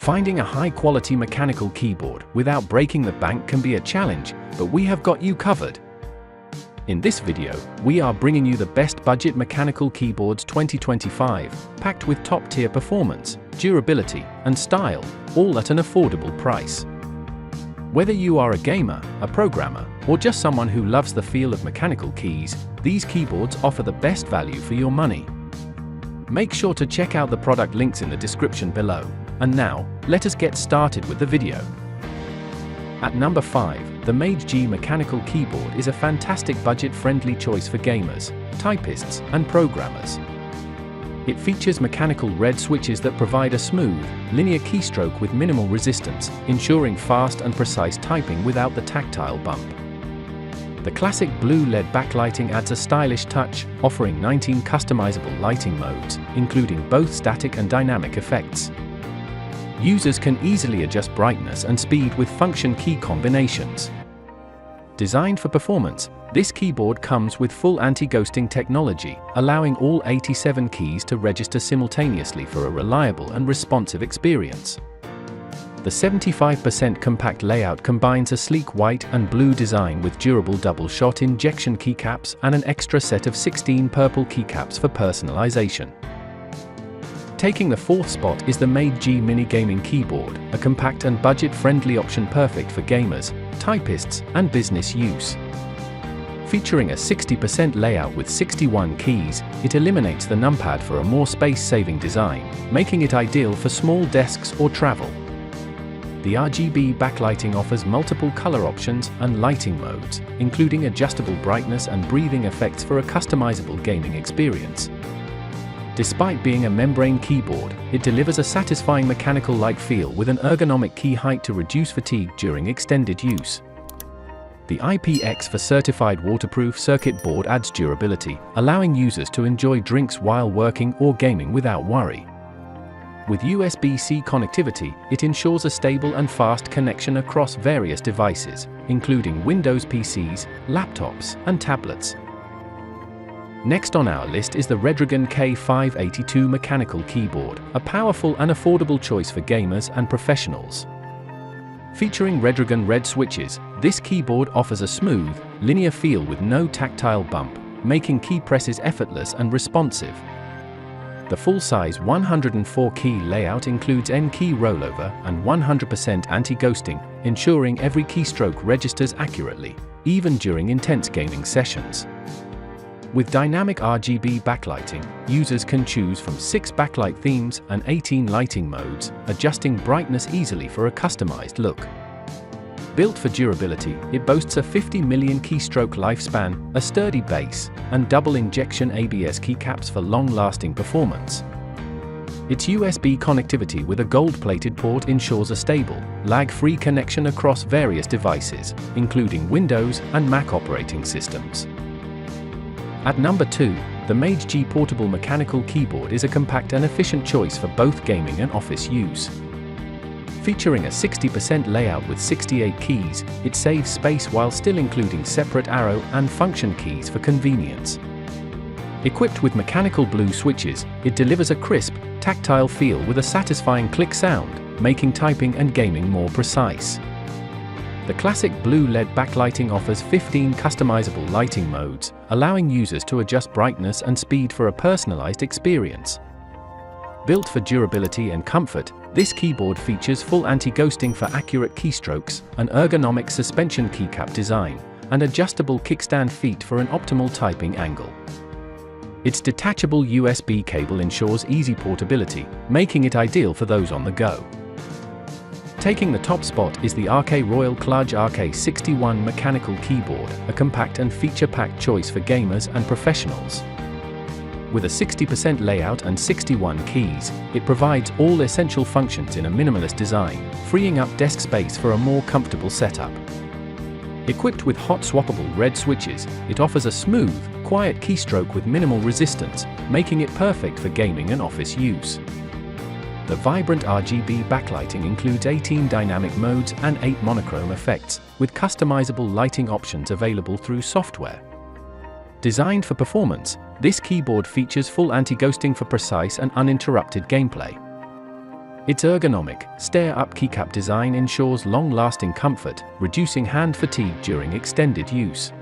Finding a high-quality mechanical keyboard without breaking the bank can be a challenge, but we have got you covered. In this video, we are bringing you the best budget mechanical keyboards 2025, packed with top-tier performance, durability, and style, all at an affordable price. Whether you are a gamer, a programmer, or just someone who loves the feel of mechanical keys, these keyboards offer the best value for your money. Make sure to check out the product links in the description below. And now, let us get started with the video. At number 5, the MageGee mechanical keyboard is a fantastic budget-friendly choice for gamers, typists, and programmers. It features mechanical red switches that provide a smooth, linear keystroke with minimal resistance, ensuring fast and precise typing without the tactile bump. The classic blue LED backlighting adds a stylish touch, offering 19 customizable lighting modes, including both static and dynamic effects. Users can easily adjust brightness and speed with function key combinations. Designed for performance, this keyboard comes with full anti-ghosting technology, allowing all 87 keys to register simultaneously for a reliable and responsive experience. The 75% compact layout combines a sleek white and blue design with durable double-shot injection keycaps and an extra set of 16 purple keycaps for personalization. Taking the 4th spot is the MageGee Mini Gaming Keyboard, a compact and budget-friendly option perfect for gamers, typists, and business use. Featuring a 60% layout with 61 keys, it eliminates the numpad for a more space-saving design, making it ideal for small desks or travel. The RGB backlighting offers multiple color options and lighting modes, including adjustable brightness and breathing effects for a customizable gaming experience. Despite being a membrane keyboard, it delivers a satisfying mechanical-like feel with an ergonomic key height to reduce fatigue during extended use. The IPX4 certified waterproof circuit board adds durability, allowing users to enjoy drinks while working or gaming without worry. With USB-C connectivity, it ensures a stable and fast connection across various devices, including Windows PCs, laptops, and tablets. Next on our list is the Redragon K582 mechanical keyboard, a powerful and affordable choice for gamers and professionals. Featuring Redragon red switches, this keyboard offers a smooth, linear feel with no tactile bump, making key presses effortless and responsive. The full-size 104-key layout includes N-key rollover and 100% anti-ghosting, ensuring every keystroke registers accurately, even during intense gaming sessions. With dynamic RGB backlighting, users can choose from 6 backlight themes and 18 lighting modes, adjusting brightness easily for a customized look. Built for durability, it boasts a 50 million keystroke lifespan, a sturdy base, and double injection ABS keycaps for long-lasting performance. Its USB connectivity with a gold-plated port ensures a stable, lag-free connection across various devices, including Windows and Mac operating systems. At number 2, the MageGee portable mechanical keyboard is a compact and efficient choice for both gaming and office use. Featuring a 60% layout with 68 keys, it saves space while still including separate arrow and function keys for convenience. Equipped with mechanical blue switches, it delivers a crisp, tactile feel with a satisfying click sound, making typing and gaming more precise. The classic blue LED backlighting offers 15 customizable lighting modes, allowing users to adjust brightness and speed for a personalized experience. Built for durability and comfort, this keyboard features full anti-ghosting for accurate keystrokes, an ergonomic suspension keycap design, and adjustable kickstand feet for an optimal typing angle. Its detachable USB cable ensures easy portability, making it ideal for those on the go. Taking the top spot is the RK Royal Kludge RK61 mechanical keyboard, a compact and feature-packed choice for gamers and professionals. With a 60% layout and 61 keys, it provides all essential functions in a minimalist design, freeing up desk space for a more comfortable setup. Equipped with hot swappable red switches, it offers a smooth, quiet keystroke with minimal resistance, making it perfect for gaming and office use. The vibrant RGB backlighting includes 18 dynamic modes and 8 monochrome effects, with customizable lighting options available through software. Designed for performance, this keyboard features full anti-ghosting for precise and uninterrupted gameplay. Its ergonomic, stair-up keycap design ensures long-lasting comfort, reducing hand fatigue during extended use.